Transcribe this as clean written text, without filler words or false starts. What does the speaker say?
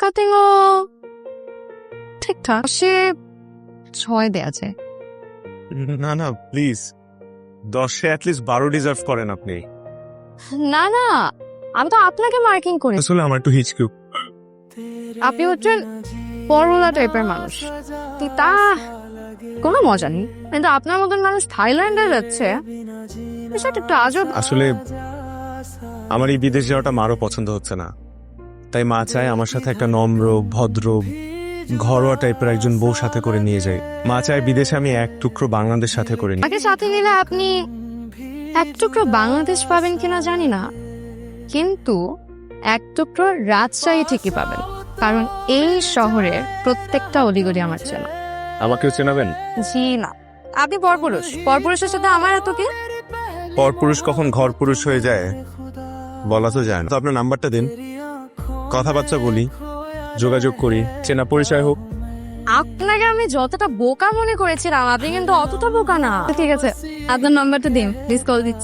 কাটিংও ঠিকঠাক, সে 6 দেয়া যায়। না না প্লিজ, 10-এ অ্যাটলিস্ট 12 ডিজার্ভ করেন আপনি। না না, আমি তো আপনাকে মার্কিং করি। আসলে আমার একটু হিচকি। আপনি হচ্ছেন পরোলা টাইপের মানুষ, তা কোনো মজা নেই। কিন্তু আপনার মতন মানুষ থাইল্যান্ডে যাচ্ছে, বিষয়টা একটু আজব। আসলে আমার এই বিদেশ যাওয়াটা মারও পছন্দ হচ্ছে না, তাই মা চায় আমার সাথে একটা নম্র ভদ্র ঘরোয়া টাইপের একজন বউ সাথে করে নিয়ে যাই। মা চায় বিদেশে আমি এক টুকরো বাংলাদেশ সাথে করে নিই। তাকে সাথে নিলে আপনি এক টুকরো বাংলাদেশ পাবেন কিনা জানি না, কিন্তু এক টুকরো রাজশাহী ঠিকই পাবেন, কারণ এই শহরের প্রত্যেকটা অলিগলি আমার চেনা। আমাকেও চেনাবেন? জি না, আপনি পরপুরুষ, পরপুরুষের সাথে আমার এত কি? পরপুরুষ কখন ঘর পুরুষ হয়ে যায় বলা তো যায় না। তো আপনার নাম্বারটা দিন, কথাবার্তা বলি, যোগাযোগ করি, চেনা পরিচয় হোক। আপনাকে আমি যতটা বোকা মনে করেছিলাম, আপনি কিন্তু অতটা বোকা না। ঠিক আছে, আপনার নাম্বারটা দিন, প্লিজ কল দিচ্ছি।